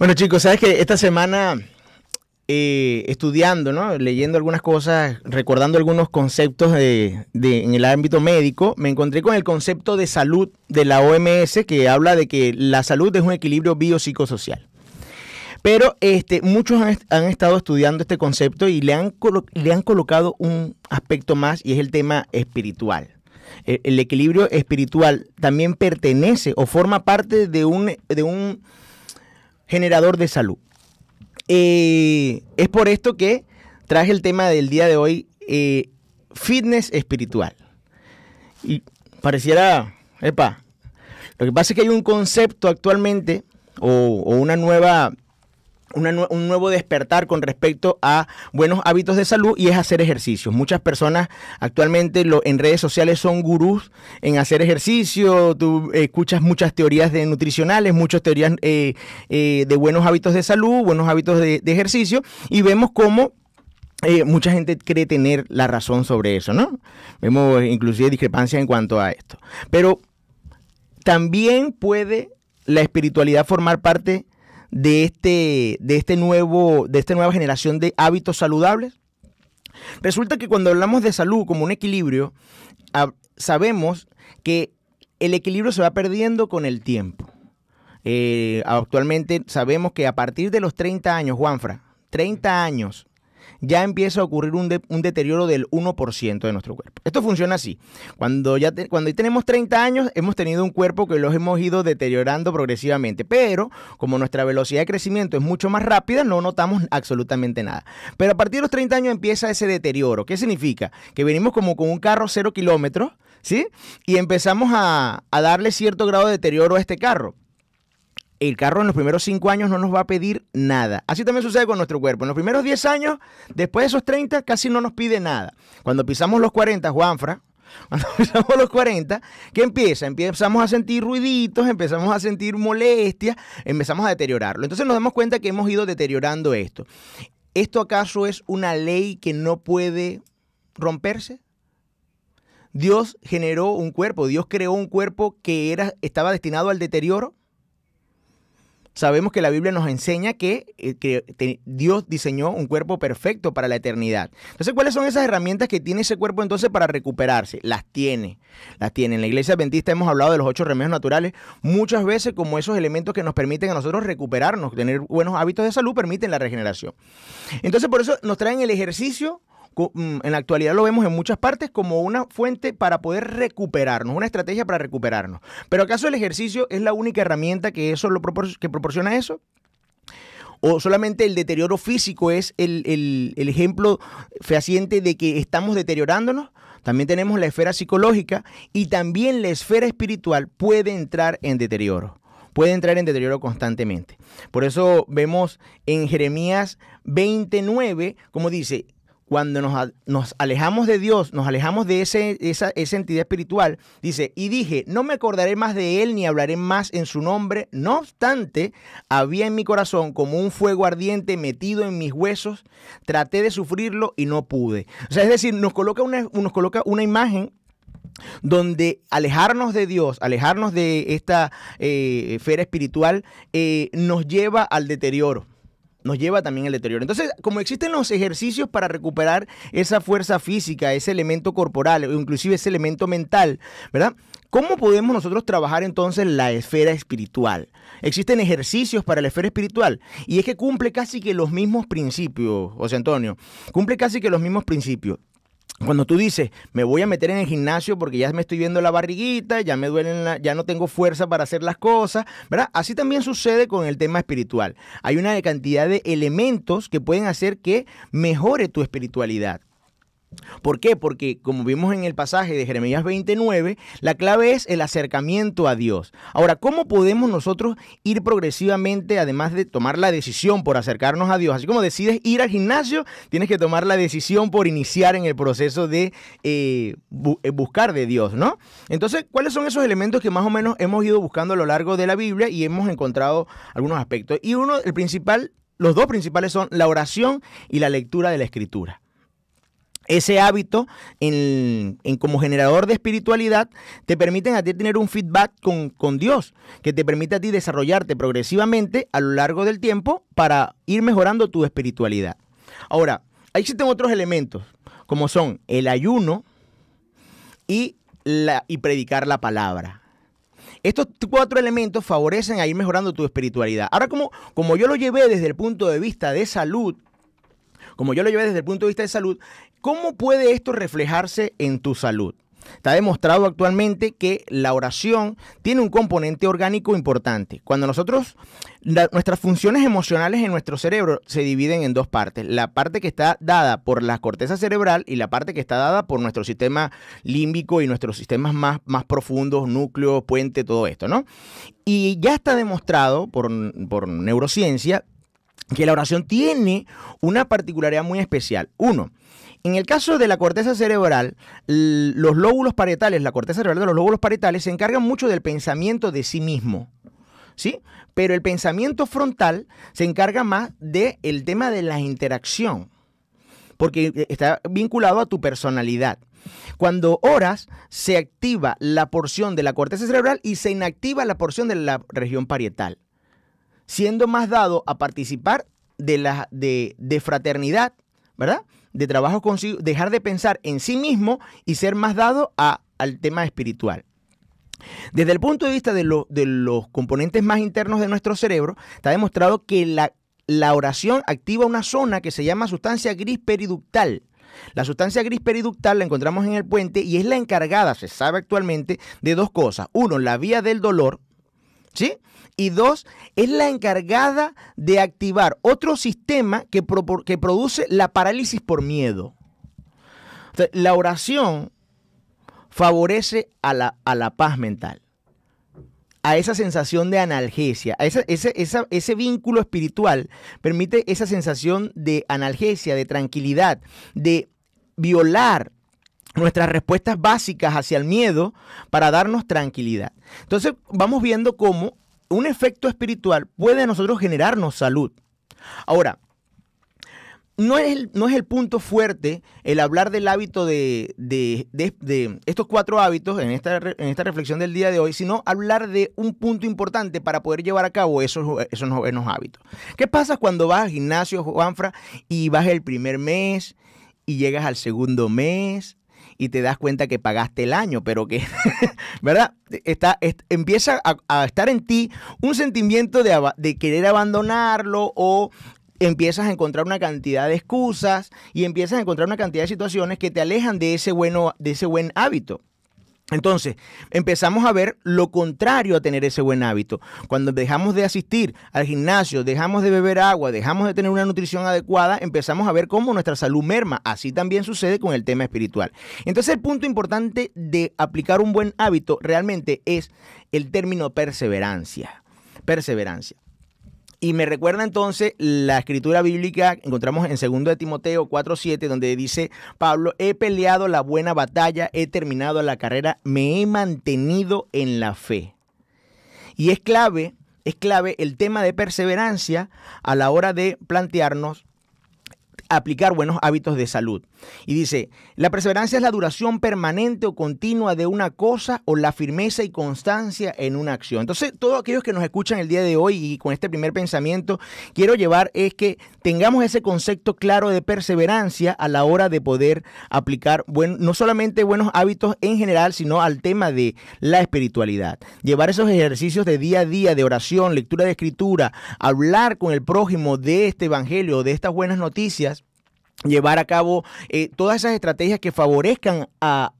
Bueno, chicos, sabes que esta semana estudiando, ¿no? Leyendo algunas cosas, recordando algunos conceptos en el ámbito médico, me encontré con el concepto de salud de la OMS, que habla de que la salud es un equilibrio biopsicosocial. Pero muchos han estado estudiando este concepto y le han colocado un aspecto más, y es el tema espiritual. El equilibrio espiritual también pertenece o forma parte de un generador de salud. Es por esto que traje el tema del día de hoy, fitness espiritual. Y pareciera, lo que pasa es que hay un concepto actualmente o un nuevo despertar con respecto a buenos hábitos de salud, y es hacer ejercicios. Muchas personas actualmente en redes sociales son gurús en hacer ejercicio. Tú escuchas muchas teorías nutricionales, muchas teorías de buenos hábitos de salud, buenos hábitos de ejercicio, y vemos cómo mucha gente cree tener la razón sobre eso, ¿no? Vemos inclusive discrepancias en cuanto a esto. Pero también puede la espiritualidad formar parte de esta nueva generación de hábitos saludables. Resulta que cuando hablamos de salud como un equilibrio, sabemos que el equilibrio se va perdiendo con el tiempo. Actualmente sabemos que a partir de los 30 años, Juanfra, 30 años, ya empieza a ocurrir un deterioro del 1% de nuestro cuerpo. Esto funciona así. Cuando ya tenemos 30 años, hemos tenido un cuerpo que los hemos ido deteriorando progresivamente, pero como nuestra velocidad de crecimiento es mucho más rápida, no notamos absolutamente nada. Pero a partir de los 30 años empieza ese deterioro. ¿Qué significa? Que venimos como con un carro 0 kilómetros, ¿sí? Y empezamos a darle cierto grado de deterioro a este carro. El carro en los primeros 5 años no nos va a pedir nada. Así también sucede con nuestro cuerpo. En los primeros 10 años, después de esos 30, casi no nos pide nada. Cuando pisamos los 40, Juanfra, ¿qué empieza? Empezamos a sentir ruiditos, empezamos a sentir molestias, empezamos a deteriorarlo. Entonces nos damos cuenta que hemos ido deteriorando esto. ¿Esto acaso es una ley que no puede romperse? Dios generó un cuerpo, Dios creó un cuerpo que estaba destinado al deterioro. Sabemos que la Biblia nos enseña que Dios diseñó un cuerpo perfecto para la eternidad. Entonces, ¿cuáles son esas herramientas que tiene ese cuerpo entonces para recuperarse? Las tiene. En la Iglesia Adventista hemos hablado de los 8 remedios naturales muchas veces como esos elementos que nos permiten a nosotros recuperarnos, tener buenos hábitos de salud, permiten la regeneración. Entonces, por eso nos traen el ejercicio. En la actualidad lo vemos en muchas partes como una fuente para poder recuperarnos, una estrategia para recuperarnos. ¿Pero acaso el ejercicio es la única herramienta que proporciona eso? ¿O solamente el deterioro físico es el ejemplo fehaciente de que estamos deteriorándonos? También tenemos la esfera psicológica, y también la esfera espiritual puede entrar en deterioro. Puede entrar en deterioro constantemente. Por eso vemos en Jeremías 29, como dice: cuando nos alejamos de Dios, nos alejamos de esa entidad espiritual, dice: y dije, no me acordaré más de él ni hablaré más en su nombre. No obstante, había en mi corazón como un fuego ardiente metido en mis huesos. Traté de sufrirlo y no pude. O sea, es decir, nos coloca una imagen donde alejarnos de Dios, alejarnos de esta esfera espiritual, nos lleva al deterioro. Nos lleva también al deterioro. Entonces, como existen los ejercicios para recuperar esa fuerza física, ese elemento corporal, o inclusive ese elemento mental, ¿verdad? ¿Cómo podemos nosotros trabajar entonces la esfera espiritual? Existen ejercicios para la esfera espiritual, y es que cumple casi que los mismos principios, José Antonio, cumple casi que los mismos principios. Cuando tú dices, me voy a meter en el gimnasio porque ya me estoy viendo la barriguita, ya me duelen, ya no tengo fuerza para hacer las cosas, ¿verdad? Así también sucede con el tema espiritual. Hay una cantidad de elementos que pueden hacer que mejore tu espiritualidad. ¿Por qué? Porque como vimos en el pasaje de Jeremías 29, la clave es el acercamiento a Dios. Ahora, ¿cómo podemos nosotros ir progresivamente, además de tomar la decisión por acercarnos a Dios? Así como decides ir al gimnasio, tienes que tomar la decisión por iniciar en el proceso de buscar de Dios, ¿no? Entonces, ¿cuáles son esos elementos que más o menos hemos ido buscando a lo largo de la Biblia y hemos encontrado algunos aspectos? Y los dos principales son la oración y la lectura de la Escritura. ese hábito como generador de espiritualidad te permiten a ti tener un feedback con Dios, que te permite a ti desarrollarte progresivamente a lo largo del tiempo para ir mejorando tu espiritualidad. Ahora, existen otros elementos, como son el ayuno y predicar la palabra. Estos 4 elementos favorecen a ir mejorando tu espiritualidad. Ahora, como yo lo llevé desde el punto de vista de salud, ¿cómo puede esto reflejarse en tu salud? Está demostrado actualmente que la oración tiene un componente orgánico importante. Cuando nuestras funciones emocionales en nuestro cerebro se dividen en 2 partes. La parte que está dada por la corteza cerebral y la parte que está dada por nuestro sistema límbico y nuestros sistemas más profundos, núcleo, puente, todo esto, ¿no? Y ya está demostrado por neurociencia que la oración tiene una particularidad muy especial. Uno, en el caso de la corteza cerebral, los lóbulos parietales, la corteza cerebral de los lóbulos parietales se encargan mucho del pensamiento de sí mismo, ¿sí? Pero el pensamiento frontal se encarga más del tema de la interacción, porque está vinculado a tu personalidad. Cuando oras, se activa la porción de la corteza cerebral y se inactiva la porción de la región parietal, siendo más dado a participar de fraternidad, ¿verdad? De trabajo consigo, dejar de pensar en sí mismo y ser más dado al tema espiritual. Desde el punto de vista de los componentes más internos de nuestro cerebro, está demostrado que la oración activa una zona que se llama sustancia gris periductal. La sustancia gris periductal la encontramos en el puente y es la encargada, se sabe actualmente, de 2 cosas. 1, la vía del dolor, ¿sí? Y 2, es la encargada de activar otro sistema que produce la parálisis por miedo. O sea, la oración favorece a la paz mental, a esa sensación de analgesia, a ese vínculo espiritual permite esa sensación de analgesia, de tranquilidad, de violar nuestras respuestas básicas hacia el miedo para darnos tranquilidad. Entonces vamos viendo cómo un efecto espiritual puede a nosotros generarnos salud. Ahora, no es el punto fuerte el hablar del hábito de estos 4 hábitos en esta reflexión del día de hoy, sino hablar de un punto importante para poder llevar a cabo esos buenos hábitos. ¿Qué pasa cuando vas al gimnasio, Juanfra, y vas el primer mes y llegas al segundo mes y te das cuenta que pagaste el año, pero que, ¿verdad? Empieza a estar en ti un sentimiento de querer abandonarlo, o empiezas a encontrar una cantidad de excusas y empiezas a encontrar una cantidad de situaciones que te alejan de ese buen hábito. Entonces, empezamos a ver lo contrario a tener ese buen hábito. Cuando dejamos de asistir al gimnasio, dejamos de beber agua, dejamos de tener una nutrición adecuada, empezamos a ver cómo nuestra salud merma. Así también sucede con el tema espiritual. Entonces, el punto importante de aplicar un buen hábito realmente es el término perseverancia. Perseverancia. Y me recuerda entonces la escritura bíblica que encontramos en 2 de Timoteo 4:7, donde dice Pablo: he peleado la buena batalla, he terminado la carrera, me he mantenido en la fe. Y es clave el tema de perseverancia a la hora de plantearnos aplicar buenos hábitos de salud. Y dice, la perseverancia es la duración permanente o continua de una cosa o la firmeza y constancia en una acción. Entonces, todos aquellos que nos escuchan el día de hoy y con este primer pensamiento, quiero llevar es que tengamos ese concepto claro de perseverancia a la hora de poder aplicar no solamente buenos hábitos en general, sino al tema de la espiritualidad. Llevar esos ejercicios de día a día, de oración, lectura de escritura, hablar con el prójimo de este evangelio, de estas buenas noticias, llevar a cabo todas esas estrategias que favorezcan a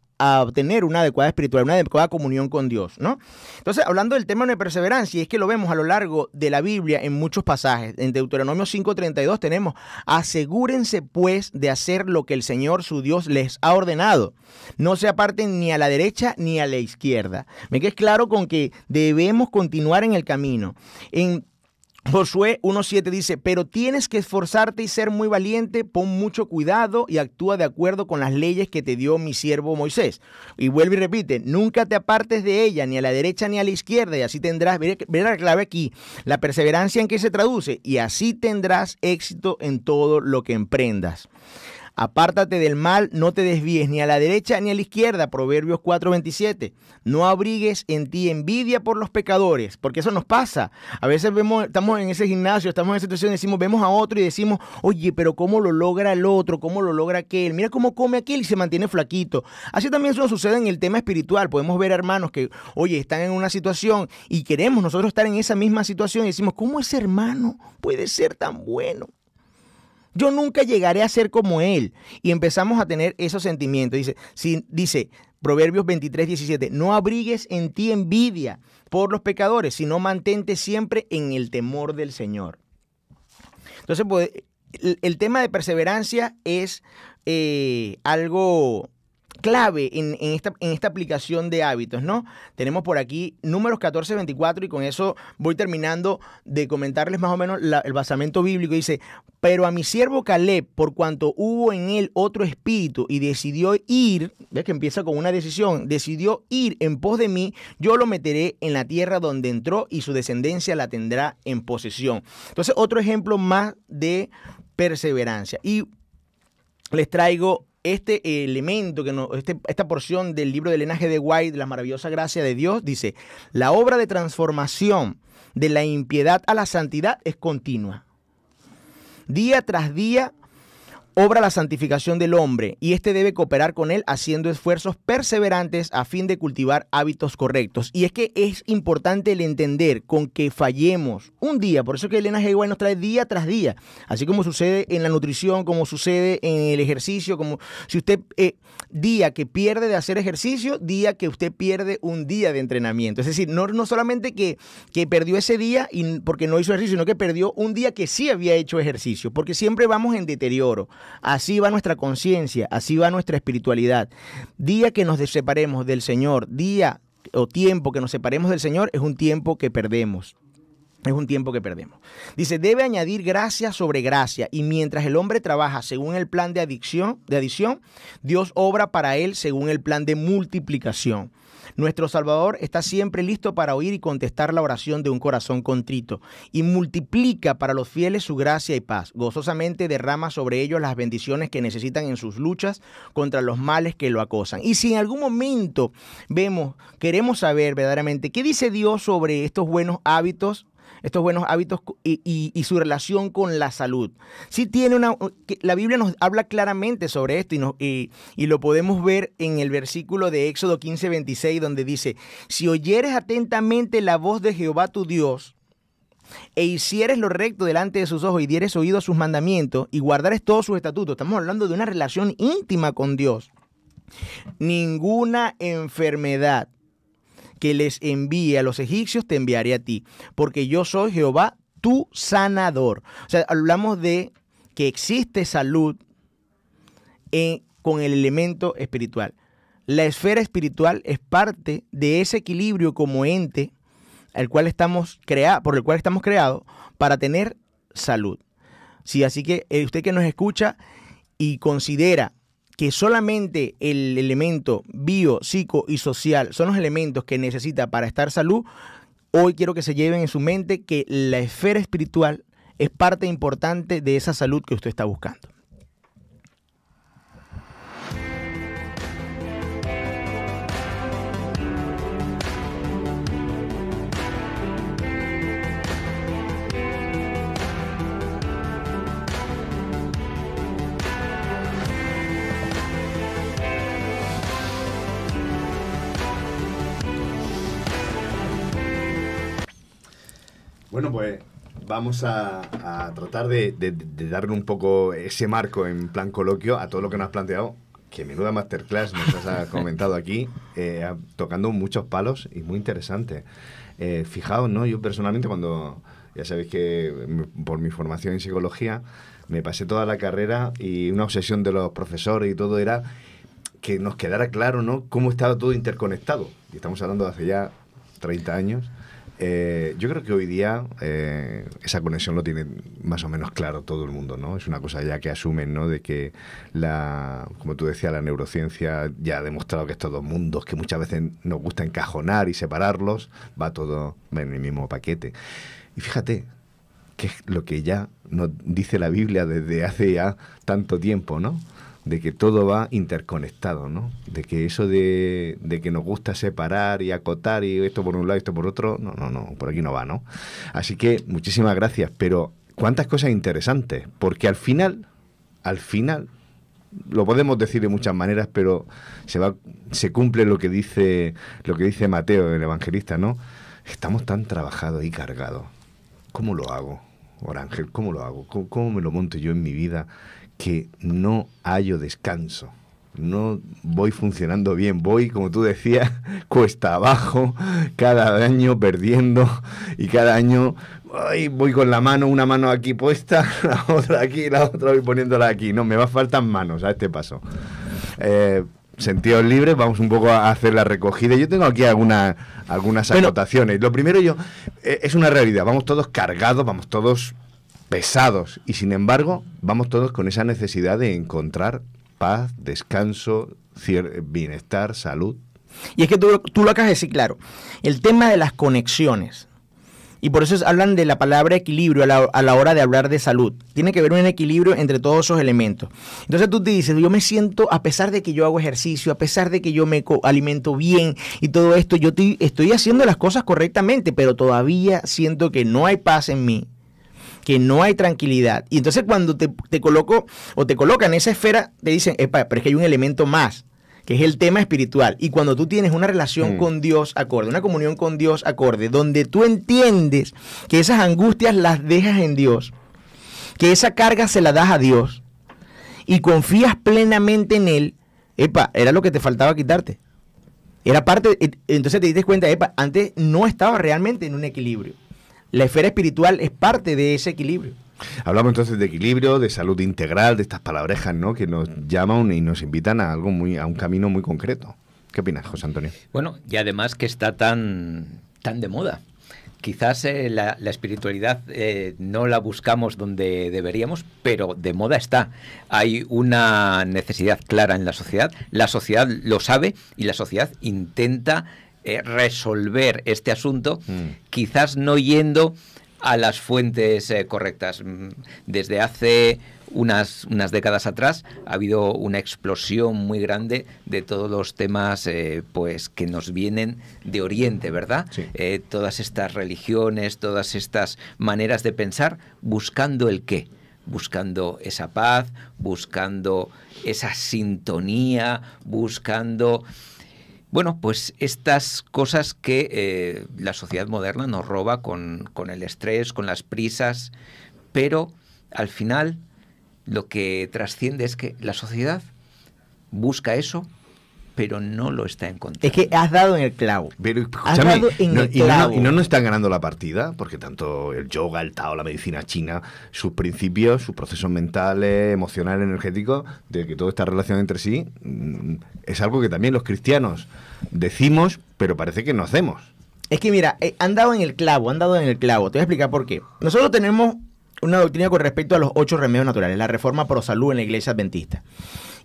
obtener una adecuada espiritualidad, una adecuada comunión con Dios, ¿no? Entonces, hablando del tema de perseverancia, y es que lo vemos a lo largo de la Biblia en muchos pasajes. En Deuteronomio 5:32 tenemos: asegúrense pues de hacer lo que el Señor su Dios les ha ordenado. No se aparten ni a la derecha ni a la izquierda. Me queda claro con que debemos continuar en el camino. En Josué 1:7 dice: pero tienes que esforzarte y ser muy valiente, pon mucho cuidado y actúa de acuerdo con las leyes que te dio mi siervo Moisés. Y vuelve y repite: nunca te apartes de ella, ni a la derecha ni a la izquierda, y así tendrás, ve la clave aquí, la perseverancia en que se traduce, y así tendrás éxito en todo lo que emprendas. Apártate del mal, no te desvíes ni a la derecha ni a la izquierda. Proverbios 4:27. No abrigues en ti envidia por los pecadores, porque eso nos pasa. A veces vemos, estamos en ese gimnasio, estamos en esa situación, decimos, vemos a otro y decimos, oye, pero ¿cómo lo logra el otro? ¿Cómo lo logra aquel? Mira cómo come aquel y se mantiene flaquito. Así también eso sucede en el tema espiritual. Podemos ver hermanos que, oye, están en una situación y queremos nosotros estar en esa misma situación y decimos, ¿cómo ese hermano puede ser tan bueno? Yo nunca llegaré a ser como él. Y empezamos a tener esos sentimientos. Dice Proverbios 23:17, no abrigues en ti envidia por los pecadores, sino mantente siempre en el temor del Señor. Entonces, pues, el tema de perseverancia es algo clave en esta aplicación de hábitos, ¿no? Tenemos por aquí Números 14:24 y con eso voy terminando de comentarles más o menos el basamento bíblico. Dice, pero a mi siervo Caleb, por cuanto hubo en él otro espíritu y decidió ir, ves que empieza con una decisión, decidió ir en pos de mí, yo lo meteré en la tierra donde entró y su descendencia la tendrá en posesión. Entonces, otro ejemplo más de perseverancia. Y les traigo este elemento, esta porción del libro de Ellen G. White, La maravillosa gracia de Dios, dice, la obra de transformación de la impiedad a la santidad es continua. Día tras día obra la santificación del hombre y éste debe cooperar con él haciendo esfuerzos perseverantes a fin de cultivar hábitos correctos. Y es que es importante el entender con que fallemos un día, por eso que Ellen G. White nos trae día tras día, así como sucede en la nutrición, como sucede en el ejercicio, como si usted día que pierde de hacer ejercicio, día que usted pierde un día de entrenamiento. Es decir, no solamente que perdió ese día y porque no hizo ejercicio, sino que perdió un día que sí había hecho ejercicio, porque siempre vamos en deterioro. Así va nuestra conciencia, así va nuestra espiritualidad. Día que nos separemos del Señor, día o tiempo que nos separemos del Señor, es un tiempo que perdemos. Es un tiempo que perdemos. Dice, debe añadir gracia sobre gracia, y mientras el hombre trabaja según el plan de adición, Dios obra para él según el plan de multiplicación. Nuestro Salvador está siempre listo para oír y contestar la oración de un corazón contrito y multiplica para los fieles su gracia y paz. Gozosamente derrama sobre ellos las bendiciones que necesitan en sus luchas contra los males que lo acosan. Y si en algún momento queremos saber verdaderamente qué dice Dios sobre estos buenos hábitos y su relación con la salud. Sí tiene la Biblia nos habla claramente sobre esto y lo podemos ver en el versículo de Éxodo 15:26 donde dice, si oyeres atentamente la voz de Jehová tu Dios e hicieres lo recto delante de sus ojos y dieres oído a sus mandamientos y guardares todos sus estatutos, estamos hablando de una relación íntima con Dios, ninguna enfermedad que les envíe a los egipcios te enviaré a ti, porque yo soy Jehová tu sanador. O sea, hablamos de que existe salud con el elemento espiritual. La esfera espiritual es parte de ese equilibrio como ente por el cual estamos creados para tener salud. Sí, así que usted que nos escucha y considera que solamente el elemento bio, psico y social son los elementos que necesita para estar salud, hoy quiero que se lleven en su mente que la esfera espiritual es parte importante de esa salud que usted está buscando. Bueno, pues vamos a tratar de darle un poco ese marco en plan coloquio a todo lo que nos has planteado, que menuda masterclass nos has comentado aquí, tocando muchos palos y muy interesante. Fijaos, ¿no? Yo personalmente ya sabéis que por mi formación en psicología, me pasé toda la carrera y una obsesión de los profesores y todo era que nos quedara claro, ¿no?, cómo estaba todo interconectado. Y estamos hablando de hace ya 30 años. Yo creo que hoy día esa conexión lo tiene más o menos claro todo el mundo, ¿no? Es una cosa ya que asumen, ¿no?, de que como tú decías, la neurociencia ya ha demostrado que estos dos mundos que muchas veces nos gusta encajonar y separarlos, va todo en el mismo paquete. Y fíjate que es lo que ya nos dice la Biblia desde hace ya tanto tiempo, ¿no? De que todo va interconectado, ¿no? De que eso de que nos gusta separar y acotar y esto por un lado y esto por otro, no, por aquí no va, ¿no? Así que muchísimas gracias, pero cuántas cosas interesantes, porque al final, lo podemos decir de muchas maneras, pero se cumple lo que dice Mateo, el evangelista, ¿no? Estamos tan trabajados y cargados. ¿Cómo lo hago, Orángel? ¿Cómo lo hago? ¿Cómo me lo monto yo en mi vida? Que no hallo descanso, no voy funcionando bien, voy, como tú decías, cuesta abajo, cada año perdiendo y cada año voy con una mano aquí puesta, la otra aquí, la otra voy poniéndola aquí, no, me faltan manos a este paso. Sentidos libres, vamos un poco a hacer la recogida. Yo tengo aquí algunas acotaciones. Lo primero es una realidad, vamos todos cargados, vamos todos pesados y sin embargo vamos todos con esa necesidad de encontrar paz, descanso, bienestar, salud. Y es que tú lo acabas de decir, claro, el tema de las conexiones, y por eso hablan de la palabra equilibrio a la hora de hablar de salud. Tiene que haber un equilibrio entre todos esos elementos. Entonces tú te dices, yo me siento, a pesar de que yo hago ejercicio, a pesar de que yo me alimento bien y todo esto, yo estoy haciendo las cosas correctamente, pero todavía siento que no hay paz en mí, que no hay tranquilidad. Y entonces cuando te coloco o te colocan en esa esfera, te dicen, pero es que hay un elemento más, que es el tema espiritual. Y cuando tú tienes una relación con Dios acorde, una comunión con Dios acorde, donde tú entiendes que esas angustias las dejas en Dios, que esa carga se la das a Dios y confías plenamente en Él, era lo que te faltaba quitarte. Era parte, entonces te diste cuenta, antes no estaba realmente en un equilibrio. La esfera espiritual es parte de ese equilibrio. Hablamos entonces de equilibrio, de salud integral, de estas palabrejas, ¿no?, que nos llaman y nos invitan a un camino muy concreto. ¿Qué opinas, José Antonio? Bueno, y además que está tan de moda. Quizás la espiritualidad no la buscamos donde deberíamos, pero de moda está. Hay una necesidad clara en la sociedad lo sabe y la sociedad intenta resolver este asunto, quizás no yendo a las fuentes correctas. Desde hace unas décadas atrás ha habido una explosión muy grande de todos los temas pues que nos vienen de Oriente, ¿verdad? Sí. Todas estas religiones, todas estas maneras de pensar, buscando el qué. Buscando esa paz, buscando esa sintonía, buscando... Bueno, pues estas cosas que la sociedad moderna nos roba con el estrés, con las prisas, pero al final lo que trasciende es que la sociedad busca eso, pero no lo está encontrando. Es que has dado en el clavo. Pero escúchame, ¿y no nos están ganando la partida? Porque tanto el yoga, el Tao, la medicina china, sus principios, sus procesos mentales, emocionales, energéticos, de que todo está relacionado entre sí, es algo que también los cristianos decimos, pero parece que no hacemos. Es que mira, han dado en el clavo. Te voy a explicar por qué. Nosotros tenemos una doctrina con respecto a los 8 remedios naturales, la Reforma Pro Salud en la Iglesia Adventista.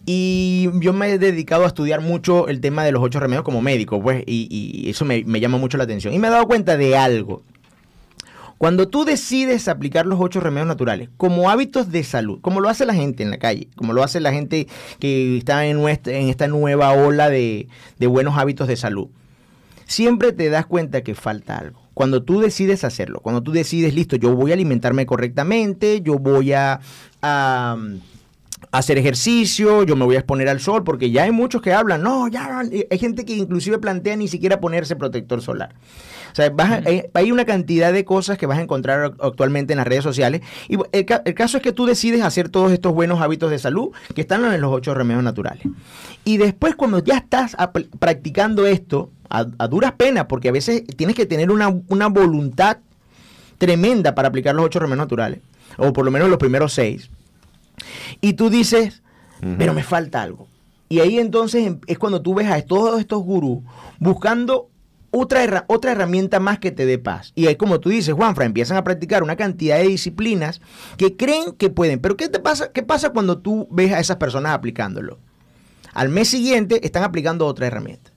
Y yo me he dedicado a estudiar mucho el tema de los 8 remedios como médico, pues, y eso me llama mucho la atención. Y me he dado cuenta de algo. Cuando tú decides aplicar los 8 remedios naturales como hábitos de salud, como lo hace la gente en la calle, como lo hace la gente que está en esta nueva ola de buenos hábitos de salud, siempre te das cuenta que falta algo. Cuando tú decides hacerlo, cuando tú decides, listo, yo voy a alimentarme correctamente, yo voy a hacer ejercicio, yo me voy a exponer al sol, porque ya hay muchos que hablan, no, ya hay gente que inclusive plantea ni siquiera ponerse protector solar. O sea, hay una cantidad de cosas que vas a encontrar actualmente en las redes sociales, y el caso es que tú decides hacer todos estos buenos hábitos de salud que están en los 8 remedios naturales. Y después, cuando ya estás practicando esto, a duras penas, porque a veces tienes que tener una voluntad tremenda para aplicar los 8 remedios naturales, o por lo menos los primeros 6. Y tú dices, pero me falta algo. Y ahí entonces es cuando tú ves a todos estos gurús buscando otra herramienta más que te dé paz. Y es como tú dices, Juanfra, empiezan a practicar una cantidad de disciplinas que creen que pueden. Pero ¿qué pasa cuando tú ves a esas personas aplicándolo? Al mes siguiente están aplicando otra herramienta.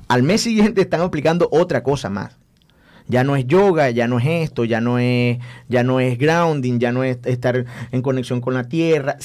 Al mes siguiente están aplicando otra cosa más. Ya no es yoga, ya no es esto, ya no es grounding, ya no es estar en conexión con la tierra.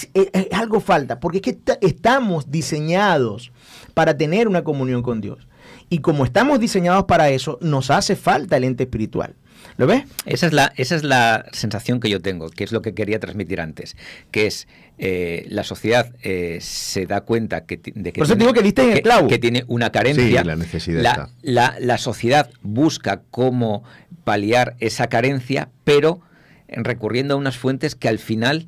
Algo falta, porque es que estamos diseñados para tener una comunión con Dios. Y como estamos diseñados para eso, nos hace falta el ente espiritual. ¿Lo ves? Esa es la sensación que yo tengo, que es lo que quería transmitir antes, que es la sociedad se da cuenta de que, por eso digo que diste en el clavo, que tiene una carencia. Sí, la necesidad la sociedad busca cómo paliar esa carencia, pero recurriendo a unas fuentes que al final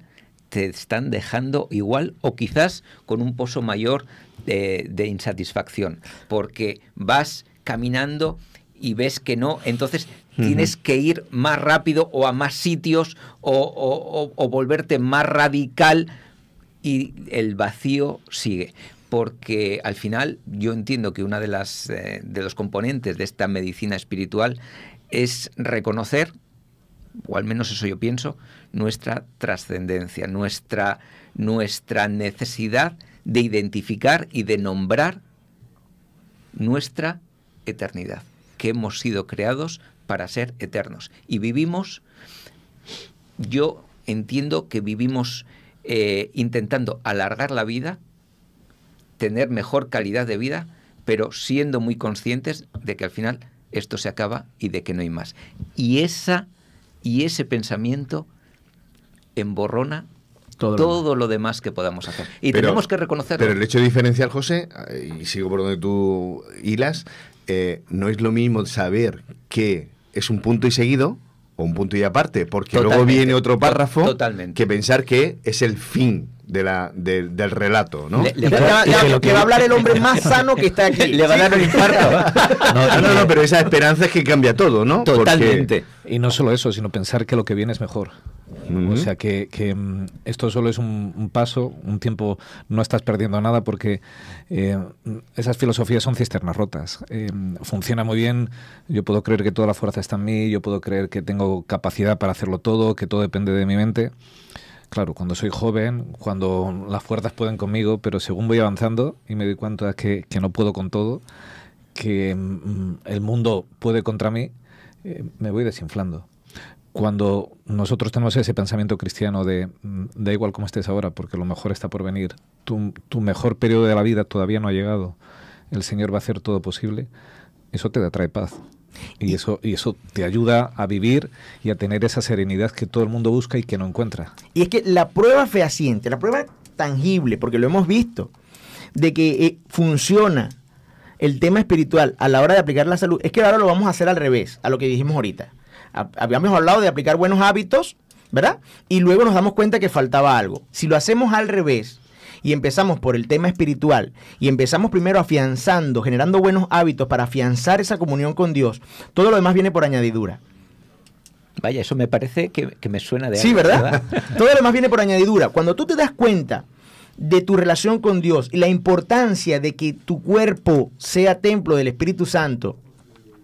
te están dejando igual o quizás con un pozo mayor de insatisfacción, porque vas caminando y ves que no, entonces tienes que ir más rápido o a más sitios o volverte más radical y el vacío sigue. Porque al final yo entiendo que una de los componentes de esta medicina espiritual es reconocer, o al menos eso yo pienso, nuestra trascendencia, nuestra necesidad de identificar y de nombrar nuestra eternidad, que hemos sido creados para ser eternos. Y vivimos, yo entiendo que vivimos intentando alargar la vida, tener mejor calidad de vida, pero siendo muy conscientes de que al final esto se acaba y de que no hay más. Y ese pensamiento emborrona todo lo demás que podamos hacer. Y tenemos que reconocerlo. Pero el hecho diferencial, José, y sigo por donde tú hilas, no es lo mismo saber que es un punto y seguido o un punto y aparte, porque totalmente, luego viene otro párrafo que pensar que es el fin del relato, ¿no? Que va a hablar el hombre más sano que está aquí. Le va a dar un infarto. No, pero esa esperanza es que cambia todo, ¿no? Totalmente. Y no solo eso, sino pensar que lo que viene es mejor. O sea, que esto solo es un paso, un tiempo, no estás perdiendo nada, porque esas filosofías son cisternas rotas. Funciona muy bien, yo puedo creer que toda la fuerza está en mí, yo puedo creer que tengo capacidad para hacerlo todo, que todo depende de mi mente. Claro, cuando soy joven, cuando las fuerzas pueden conmigo, pero según voy avanzando y me doy cuenta que no puedo con todo, que el mundo puede contra mí, me voy desinflando. Cuando nosotros tenemos ese pensamiento cristiano de da igual cómo estés ahora, porque lo mejor está por venir, tu mejor periodo de la vida todavía no ha llegado, el Señor va a hacer todo posible, eso te trae paz. Y eso te ayuda a vivir y a tener esa serenidad que todo el mundo busca y que no encuentra. Y es que la prueba fehaciente, la prueba tangible, porque lo hemos visto, de que funciona el tema espiritual a la hora de aplicar la salud, es que ahora lo vamos a hacer al revés, a lo que dijimos ahorita. Habíamos hablado de aplicar buenos hábitos, ¿verdad? Y luego nos damos cuenta que faltaba algo. Si lo hacemos al revés y empezamos por el tema espiritual y empezamos primero afianzando, generando buenos hábitos para afianzar esa comunión con Dios, todo lo demás viene por añadidura. Vaya, eso me parece que me suena de algo. Sí, ¿verdad? Todo lo demás viene por añadidura. Cuando tú te das cuenta de tu relación con Dios y la importancia de que tu cuerpo sea templo del Espíritu Santo,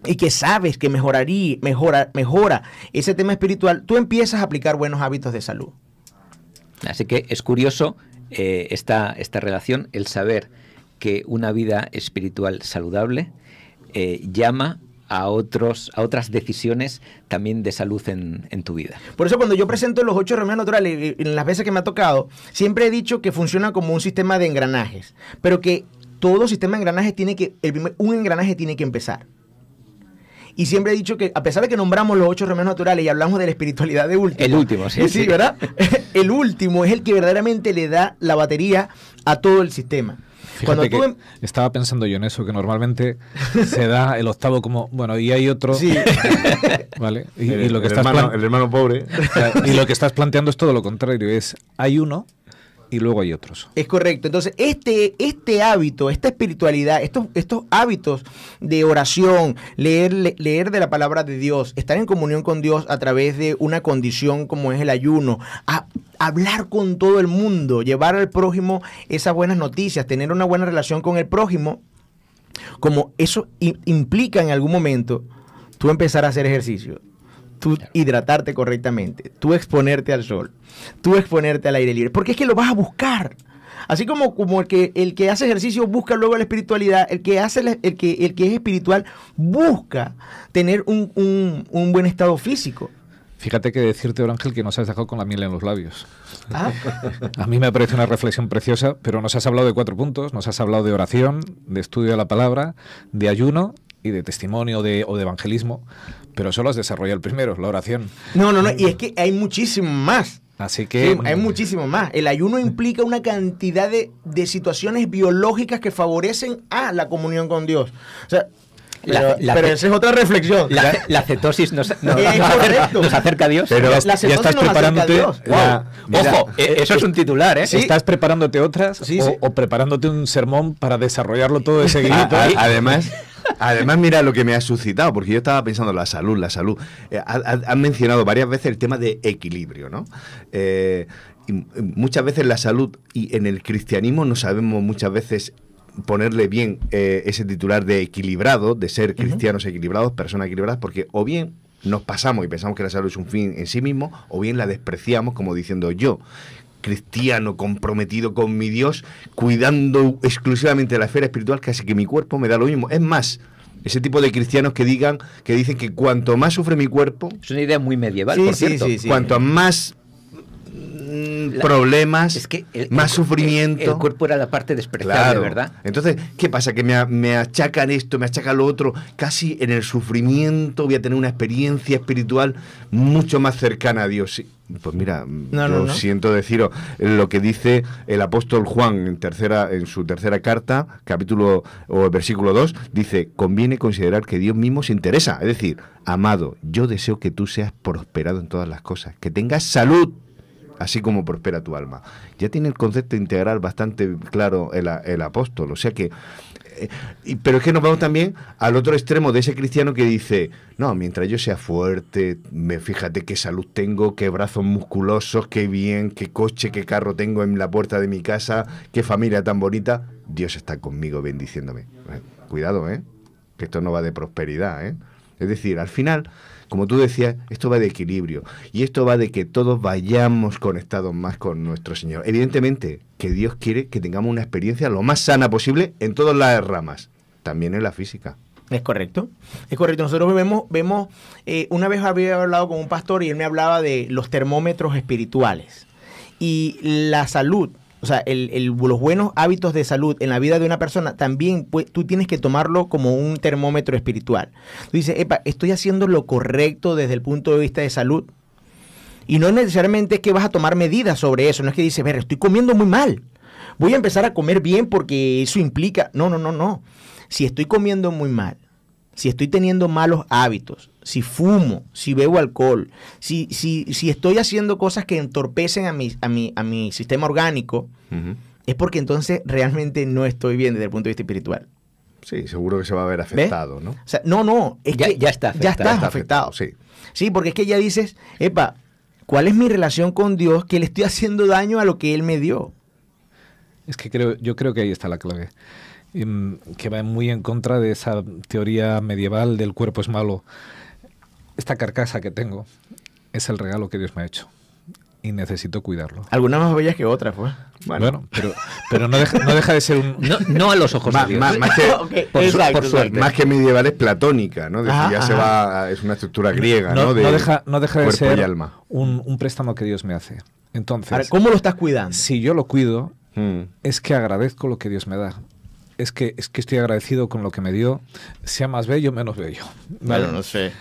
y que sabes que mejora ese tema espiritual, tú empiezas a aplicar buenos hábitos de salud. Así que es curioso esta relación, el saber que una vida espiritual saludable llama a otras decisiones también de salud en tu vida. Por eso cuando yo presento los 8 remedios naturales, en las veces que me ha tocado, siempre he dicho que funciona como un sistema de engranajes, pero que todo sistema de engranajes un engranaje tiene que empezar. Y siempre he dicho que, a pesar de que nombramos los 8 remedios naturales y hablamos de la espiritualidad de último. El último, sí. Sí, ¿verdad? El último es el que verdaderamente le da la batería a todo el sistema. Fíjate que estaba pensando yo en eso, que normalmente se da el octavo como, bueno, y hay otro. Sí. ¿Vale? Y lo que el hermano pobre. Y lo que estás planteando es todo lo contrario, es hay uno y luego hay otros. Es correcto. Entonces, este hábito, esta espiritualidad, estos hábitos de oración, leer de la palabra de Dios, estar en comunión con Dios a través de una condición como es el ayuno, hablar con todo el mundo, llevar al prójimo esas buenas noticias, tener una buena relación con el prójimo, como eso implica en algún momento tú empezar a hacer ejercicio, tú hidratarte correctamente, tú exponerte al sol, tú exponerte al aire libre, porque es que lo vas a buscar. Así como el que hace ejercicio busca luego la espiritualidad, el que es espiritual busca tener un buen estado físico. Fíjate que decirte, Ángel, que nos has dejado con la miel en los labios. Ah. A mí me parece una reflexión preciosa, pero nos has hablado de 4 puntos, nos has hablado de oración, de estudio de la palabra, de ayuno y de testimonio o de evangelismo, pero solo has desarrollado el primero, la oración. No, y es que hay muchísimo más. Así que... Sí, hay muchísimo más. El ayuno implica una cantidad de situaciones biológicas que favorecen a la comunión con Dios. O sea, pero esa es otra reflexión. La cetosis nos correcto. acerca a Dios. Pero la ya cetosis estás nos preparándote... acerca a Wow. Ojo, eso es un titular, ¿eh? Sí. ¿Estás preparándote otras Sí. o preparándote un sermón para desarrollarlo todo de seguidito? Además, mira lo que me ha suscitado, porque yo estaba pensando la salud. Han mencionado varias veces el tema de equilibrio, ¿no? Y muchas veces la salud y en el cristianismo no sabemos muchas veces ponerle bien ese titular de equilibrado, de ser cristianos equilibrados, personas equilibradas, porque o bien nos pasamos y pensamos que la salud es un fin en sí mismo, o bien la despreciamos como diciendo yo, cristiano comprometido con mi Dios, cuidando exclusivamente de la esfera espiritual, casi que mi cuerpo me da lo mismo. Es más, ese tipo de cristianos que dicen que cuanto más sufre mi cuerpo, es una idea muy medieval, Sí, por sí, cierto. sí. cuanto más problemas, Es que más sufrimiento. El cuerpo era la parte despreciable, Claro. ¿verdad? Entonces, ¿qué pasa? Que me achacan esto, me achacan lo otro. Casi en el sufrimiento voy a tener una experiencia espiritual mucho más cercana a Dios. Sí. Pues mira, yo siento deciros lo que dice el apóstol Juan en su tercera carta, capítulo o versículo 2, dice: conviene considerar que Dios mismo se interesa. Es decir, amado, yo deseo que tú seas prosperado en todas las cosas, que tengas salud, así como prospera tu alma. Ya tiene el concepto integral bastante claro el apóstol. O sea que... pero es que nos vamos también al otro extremo de ese cristiano que dice: no, mientras yo sea fuerte, fíjate qué salud tengo, qué brazos musculosos, qué bien, qué coche, qué carro tengo en la puerta de mi casa, qué familia tan bonita, Dios está conmigo bendiciéndome. Cuidado, que esto no va de prosperidad, Es decir, al final, como tú decías, esto va de equilibrio. Y esto va de que todos vayamos conectados más con nuestro Señor. Evidentemente, que Dios quiere que tengamos una experiencia lo más sana posible en todas las ramas, también en la física. Es correcto. Nosotros vemos una vez había hablado con un pastor y él me hablaba de los termómetros espirituales. Y la salud, o sea, los buenos hábitos de salud en la vida de una persona también, pues, tú tienes que tomarlo como un termómetro espiritual. Tú dices, estoy haciendo lo correcto desde el punto de vista de salud. Y no necesariamente es que vas a tomar medidas sobre eso. No es que dices, estoy comiendo muy mal, voy a empezar a comer bien porque eso implica... No. Si estoy comiendo muy mal, si estoy teniendo malos hábitos, si fumo, si bebo alcohol, si estoy haciendo cosas que entorpecen a mi sistema orgánico, es porque entonces realmente no estoy bien desde el punto de vista espiritual. Sí, seguro que se va a ver afectado, ¿no? O sea, no, es que ya está afectado. Ya estás afectado. Sí. Sí, porque es que ya dices, ¿cuál es mi relación con Dios que le estoy haciendo daño a lo que Él me dio? Es que yo creo que ahí está la clave. Que va muy en contra de esa teoría medieval del cuerpo es malo. Esta carcasa que tengo es el regalo que Dios me ha hecho y necesito cuidarlo. Algunas más bellas que otras, pues. Bueno, pero no deja de ser un... No a los ojos de Dios. Más que, Exacto. más que medieval es platónica, ¿no? Es una estructura griega, ¿no? No deja de ser y alma. Un préstamo que Dios me hace. Entonces, ahora, ¿cómo lo estás cuidando? Si yo lo cuido, es que agradezco lo que Dios me da. Es que estoy agradecido con lo que me dio, sea más bello o menos bello. ¿Vale? Bueno, no sé.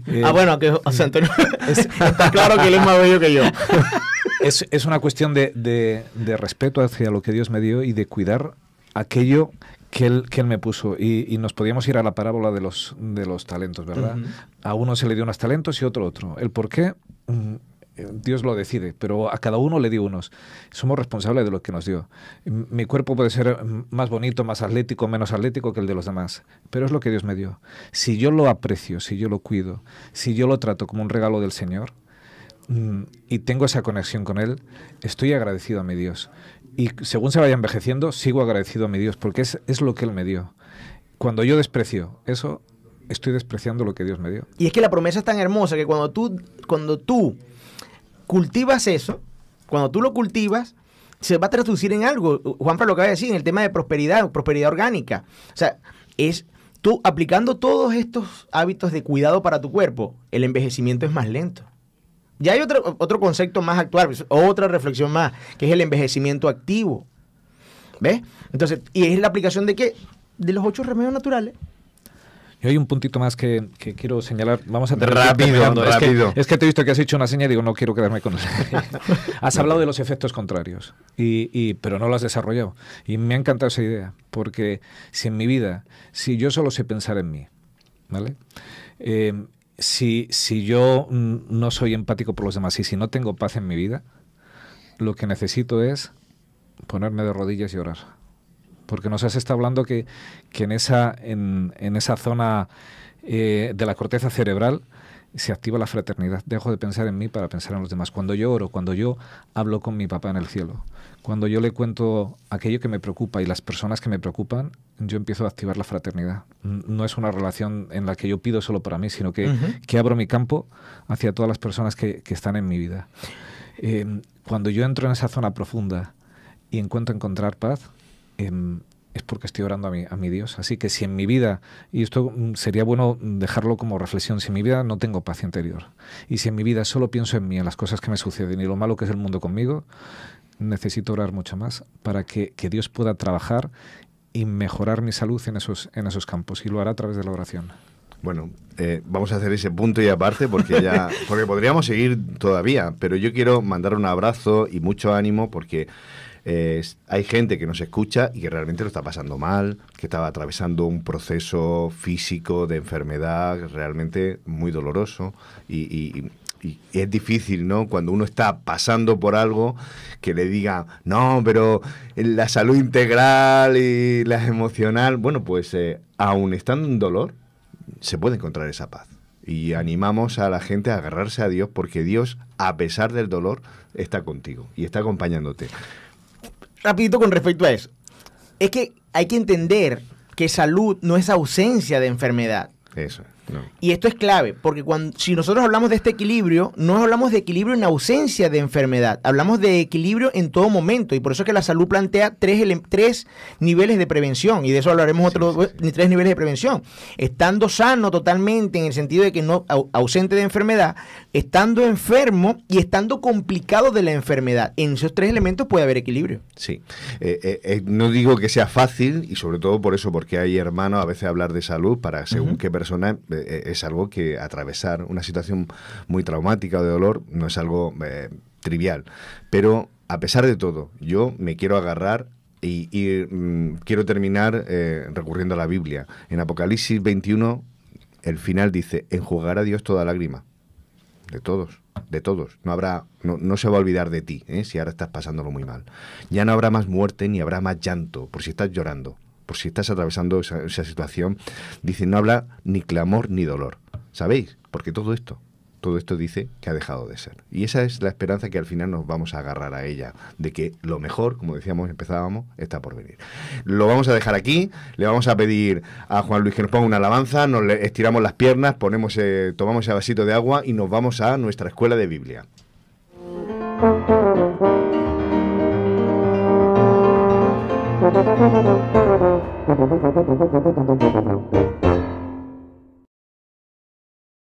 Que Antonio, está claro que él es más bello que yo. Es una cuestión de respeto hacia lo que Dios me dio y de cuidar aquello que él me puso. Y nos podíamos ir a la parábola de los talentos, ¿verdad? A uno se le dio unos talentos y otro. ¿El por qué? Dios lo decide, pero a cada uno le dio unos. Somos responsables de lo que nos dio. Mi cuerpo puede ser más bonito, más atlético, menos atlético que el de los demás, pero es lo que Dios me dio. Si yo lo aprecio, si yo lo cuido, si yo lo trato como un regalo del Señor y tengo esa conexión con Él, estoy agradecido a mi Dios. Y según se vaya envejeciendo, sigo agradecido a mi Dios, porque es lo que Él me dio. Cuando yo desprecio eso, estoy despreciando lo que Dios me dio. Y es que la promesa es tan hermosa que cuando tú cultivas eso, cuando tú lo cultivas, se va a traducir en algo. Juanfran lo acaba de decir, en el tema de prosperidad orgánica. O sea, es tú aplicando todos estos hábitos de cuidado para tu cuerpo, el envejecimiento es más lento. Ya hay otro concepto más actual, otra reflexión más, que es el envejecimiento activo. ¿Ves? Entonces, ¿y es la aplicación de qué? De los 8 remedios naturales. Y hay un puntito más que quiero señalar. Vamos a tener rápido. Es que te he visto que has hecho una seña y digo, no quiero quedarme con eso. Has hablado de los efectos contrarios, pero no lo has desarrollado. Y me ha encantado esa idea, porque si en mi vida, si yo solo sé pensar en mí, ¿vale? Si yo no soy empático por los demás y si no tengo paz en mi vida, lo que necesito es ponerme de rodillas y orar. Porque nos has estado hablando que en esa zona de la corteza cerebral se activa la fraternidad. Dejo de pensar en mí para pensar en los demás. Cuando yo oro, cuando yo hablo con mi papá en el cielo, cuando yo le cuento aquello que me preocupa y las personas que me preocupan, yo empiezo a activar la fraternidad. No es una relación en la que yo pido solo para mí, sino que abro mi campo hacia todas las personas que están en mi vida. Cuando yo entro en esa zona profunda y encontrar paz, es porque estoy orando a mi Dios. Así que si en mi vida, y esto sería bueno dejarlo como reflexión, si en mi vida no tengo paz interior, y si en mi vida solo pienso en mí, en las cosas que me suceden y lo malo que es el mundo conmigo, necesito orar mucho más para que Dios pueda trabajar y mejorar mi salud en esos campos, y lo hará a través de la oración. Bueno, vamos a hacer ese punto y aparte porque podríamos seguir todavía, pero yo quiero mandar un abrazo y mucho ánimo porque hay gente que nos escucha y que realmente lo está pasando mal, que estaba atravesando un proceso físico de enfermedad realmente muy doloroso y es difícil, ¿no? Cuando uno está pasando por algo que le diga, no, pero la salud integral y la emocional, bueno, pues aún estando en dolor, se puede encontrar esa paz. Y animamos a la gente a agarrarse a Dios porque Dios, a pesar del dolor, está contigo y está acompañándote. Rapidito con respecto a eso. Es que hay que entender que salud no es ausencia de enfermedad. Eso, no. Y esto es clave, porque si nosotros hablamos de este equilibrio, no hablamos de equilibrio en ausencia de enfermedad, hablamos de equilibrio en todo momento, y por eso es que la salud plantea tres niveles de prevención, y de eso hablaremos tres niveles de prevención. Estando sano totalmente, en el sentido de que no ausente de enfermedad, estando enfermo y estando complicado de la enfermedad. En esos 3 elementos puede haber equilibrio. Sí. No digo que sea fácil, y sobre todo por eso, porque hay hermanos, a veces hablar de salud para según qué persona es algo que atravesar una situación muy traumática o de dolor no es algo trivial. Pero a pesar de todo, yo me quiero agarrar y quiero terminar recurriendo a la Biblia. En Apocalipsis 21, el final dice, enjugará Dios toda lágrima. De todos. No se va a olvidar de ti, si ahora estás pasándolo muy mal. Ya no habrá más muerte ni habrá más llanto, por si estás llorando. Por si estás atravesando esa situación, dice, no habrá ni clamor ni dolor. ¿Sabéis? Porque todo esto dice que ha dejado de ser. Y esa es la esperanza que al final nos vamos a agarrar a ella, de que lo mejor, como decíamos, empezábamos, está por venir. Lo vamos a dejar aquí, le vamos a pedir a Juan Luis que nos ponga una alabanza, nos estiramos las piernas, tomamos ese vasito de agua y nos vamos a nuestra escuela de Biblia.